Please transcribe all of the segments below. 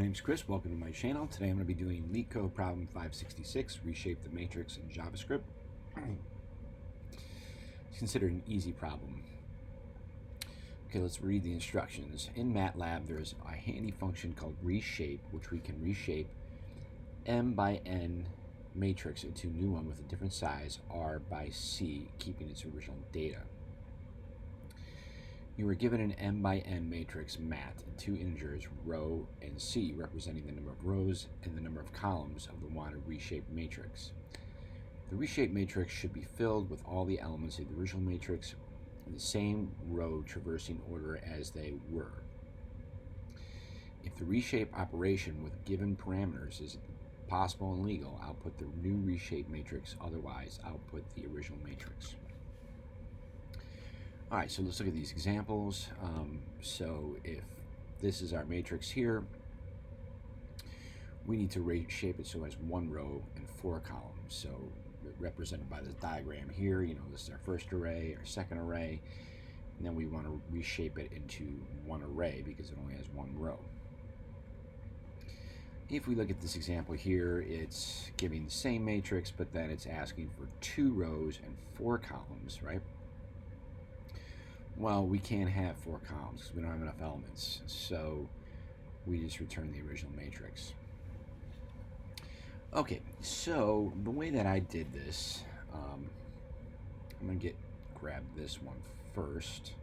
name's Chris. Welcome to my channel. Today I'm going to be doing Leetcode problem 566, reshape the matrix in Javascript. It's considered an easy problem. Okay, let's read the instructions. In MATLAB, there's a handy function called Reshape, which we can reshape M by N matrix into a new one with a different size, R by C, keeping its original data. You are given an M by N matrix mat and two integers, rho and C, representing the number of rows and the number of columns of the wanted reshaped matrix. The reshaped matrix should be filled with all the elements of the original matrix in the same row traversing order as they were. If the reshape operation with given parameters is possible and legal, output the new reshaped matrix, otherwise output the original matrix. All right, so let's look at these examples. So if this is our matrix here, we need to reshape it so it has one row and four columns. So represented by this diagram here, this is our first array, our second array, and then we want to reshape it into one array because it only has one row. If we look at this example here, it's giving the same matrix, but then it's asking for two rows and four columns, right? Well, we can't have four columns because we don't have enough elements, so we just return the original matrix. Okay, so the way that I did this, I'm going to grab this one first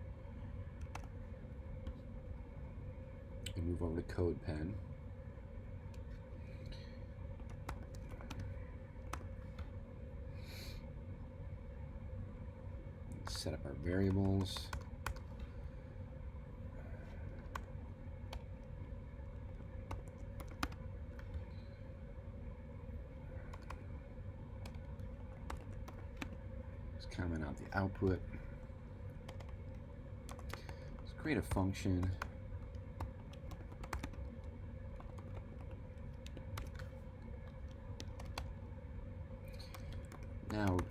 and move over to CodePen. Set up our variables. Comment out the output. Let's create a function.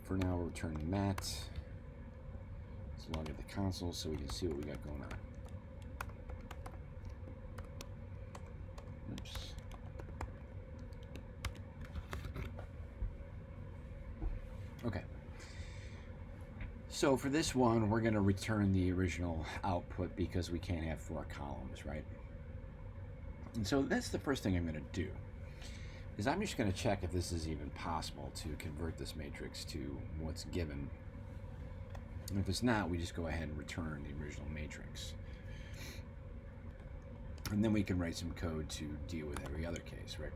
For now, we'll return mat. Let's log at the console so we can see what we got going on. Oops. Okay. So for this one, we're going to return the original output because we can't have four columns, right? And so that's the first thing I'm going to do, is I'm just going to check if this is even possible to convert this matrix to what's given. And if it's not, we just go ahead and return the original matrix. And then we can write some code to deal with every other case, right?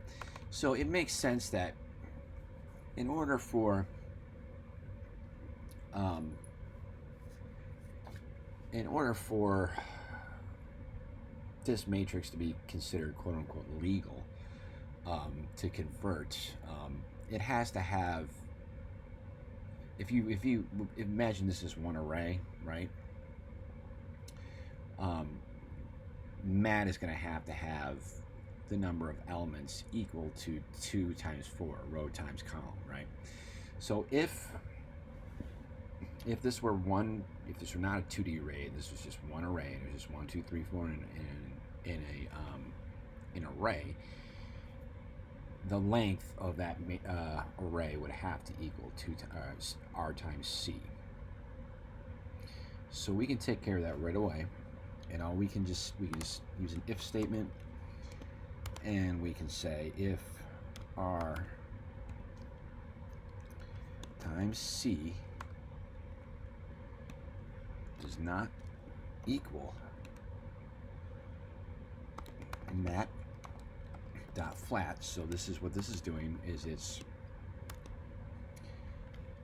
So it makes sense that in order for this matrix to be considered quote-unquote legal to convert, it has to have, if you imagine this is one array, right? Mat is going to have the number of elements equal to 2 times 4, row times column, right? So if this were not a 2D array, this was just one array, and there's just 1, 2, 3, 4 in an array, the length of that array would have to equal R times C. So we can take care of that right away, and we can just use an if statement, and we can say if R times C does not equal mat dot flat. So this is what this is doing, is it's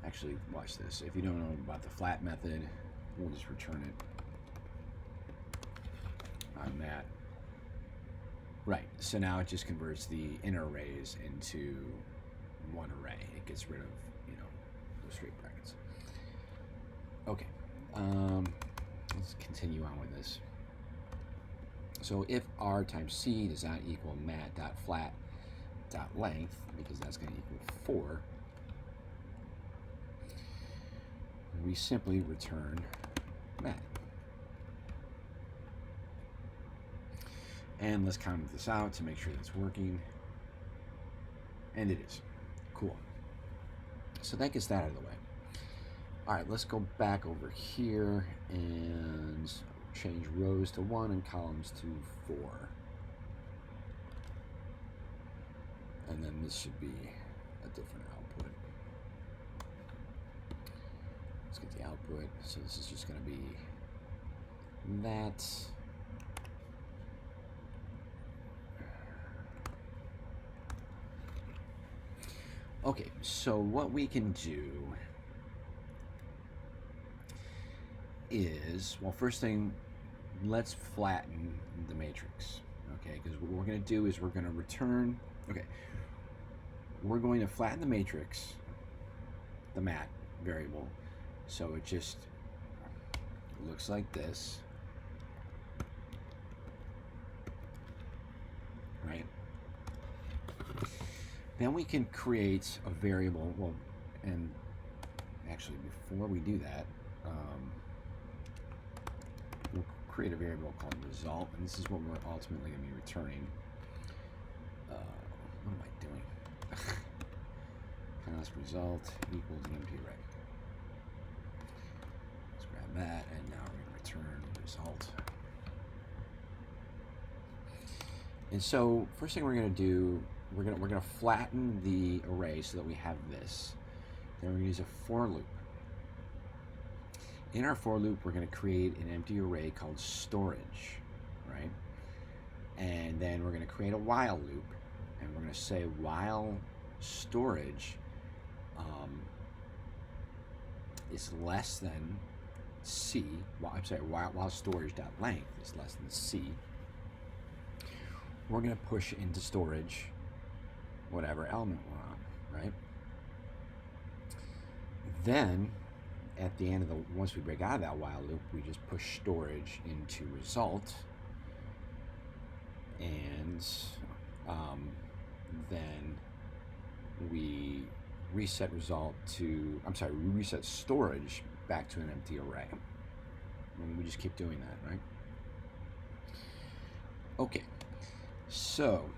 actually, watch this. If you don't know about the flat method, we'll just return it on mat. Right, so now it just converts the inner arrays into one array. It gets rid of, those straight brackets. Okay. Let's continue on with this. So if R times C does not equal mat.flat.length, because that's going to equal 4, we simply return mat. And let's comment this out to make sure that's working. And it is. Cool. So that gets that out of the way. All right, let's go back over here and change rows to 1 and columns to 4. And then this should be a different output. Let's get the output. So this is just going to be that. Okay, so what we can do is, well, first thing, let's flatten the matrix, okay? Because what we're going to do is we're going to return, okay, we're going to flatten the matrix, the mat variable, so it just looks like this, right? Then we can create a variable, well, and actually before we do that, we'll create a variable called result, and this is what we're ultimately going to be returning. What am I doing? Const result equals an empty array. Let's grab that, and now we're going to return the result. And so first thing we're going to do, we're going to flatten the array so that we have this. Then we're going to use a for loop. In our for loop, we're going to create an empty array called storage, right? And then we're going to create a while loop, and we're going to say while storage is less than C. Well, I'm sorry, while storage.length is less than C. We're going to push into storage whatever element we're on, right? Then, at the end of the, once we break out of that while loop, we just push storage into result, and then we reset result to, we reset storage back to an empty array. And we just keep doing that, right? Okay, so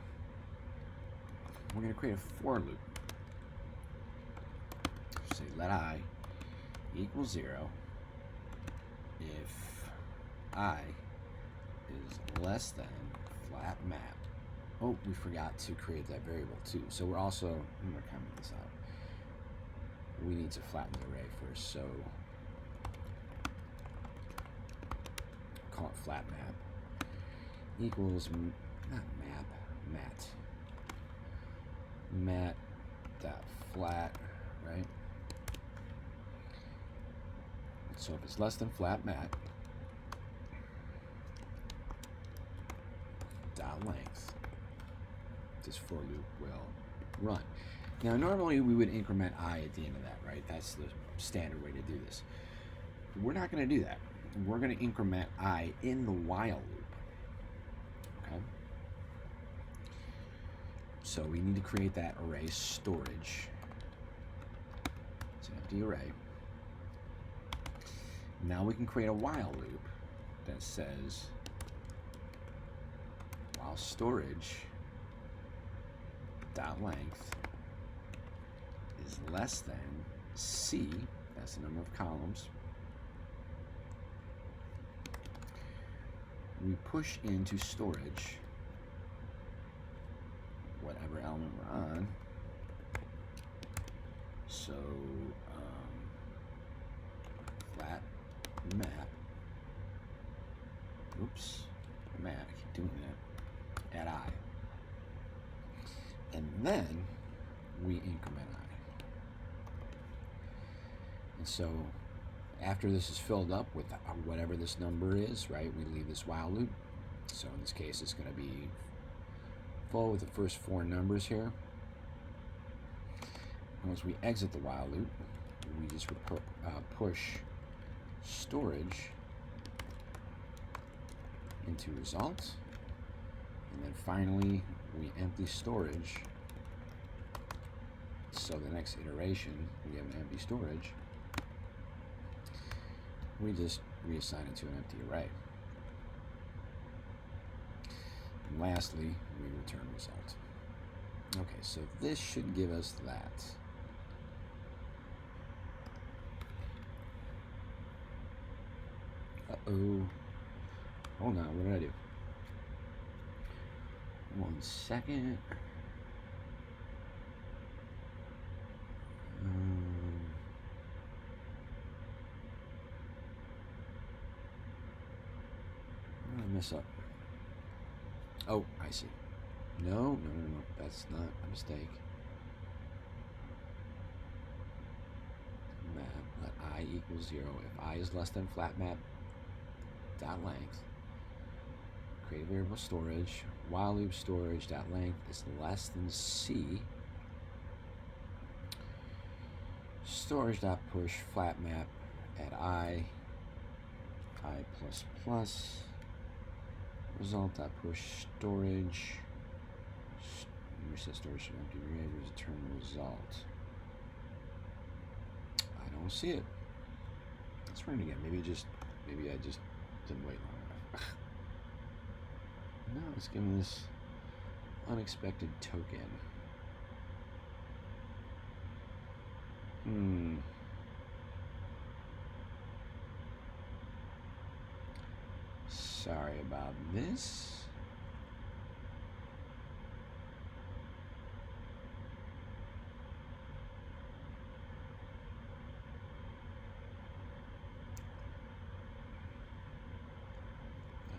we're going to create a for loop. Say let I equals 0 if I is less than flat map. Oh, we forgot to create that variable too. So we're also, I'm going to comment this out. We need to flatten the array first. So call it flat map equals, not map, mat dot flat, right? So if it's less than flat mat dot length, this for loop will run. Now normally we would increment I at the end of that, right? That's the standard way to do this. We're not going to do that. We're going to increment I in the while loop. Okay? So we need to create that array storage. It's an empty array. Now we can create a while loop that says while storage dot length is less than C, that's the number of columns, we push into storage whatever element we're on. So flat map, oops, map, I keep doing that, at I. And then we increment I. And so after this is filled up with whatever this number is, right, we leave this while loop. So in this case, it's going to be full with the first 4 numbers here. And once we exit the while loop, we just push storage into result, and then finally we empty storage, so the next iteration we have an empty storage, we just reassign it to an empty array. And lastly, we return result. Okay, so this should give us that. Uh-oh. Hold on, what did I do? 1 second. What did I mess up? Oh, I see. No. That's not a mistake. Map, let I equals 0. If I is less than flat map dot length, create a variable storage, while loop storage dot length is less than C, storage dot push flat map at I plus plus, result dot push storage, reset storage should empty return result. I don't see it. Let's run it again. Maybe I just didn't wait long enough. No, it's giving this unexpected token. Sorry about this.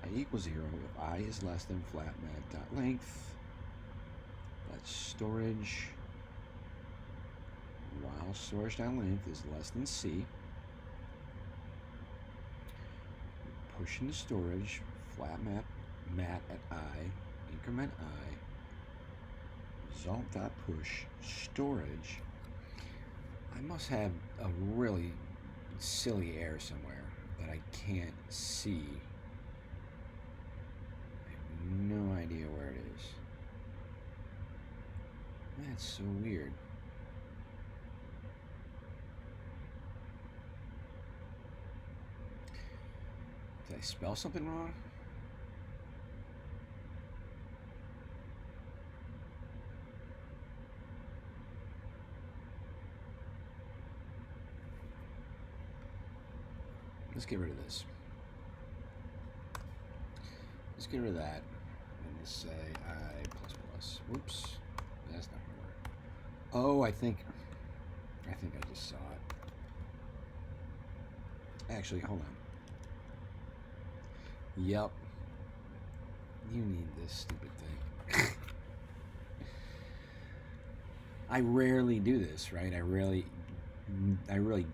I equals 0 if I is less than flat map dot length. That's storage while storage dot length is less than C. Push into storage flat map at I, increment I, result dot push storage. I must have a really silly error somewhere that I can't see. I have no idea where it is. That's so weird. Did I spell something wrong? Let's get rid of this. Let's get rid of that. And let's say I plus plus. Whoops. That's not gonna work. Oh, I think I just saw it. Actually, hold on. Yep. You need this stupid thing. I rarely do this, right? I really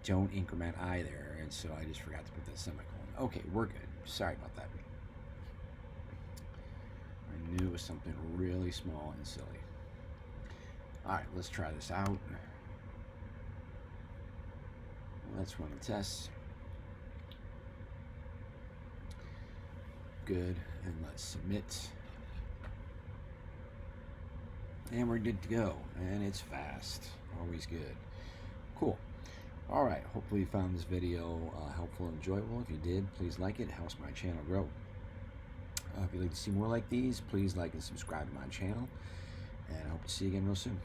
don't increment I there, and so I just forgot to put that semicolon. Okay, we're good. Sorry about that. I knew it was something really small and silly. Alright, let's try this out. Let's run a test. Good, and let's submit. And we're good to go. And it's fast. Always good. Cool. Alright, hopefully you found this video helpful and enjoyable. If you did, please like it. It helps my channel grow. If you'd like to see more like these, please like and subscribe to my channel. And I hope to see you again real soon.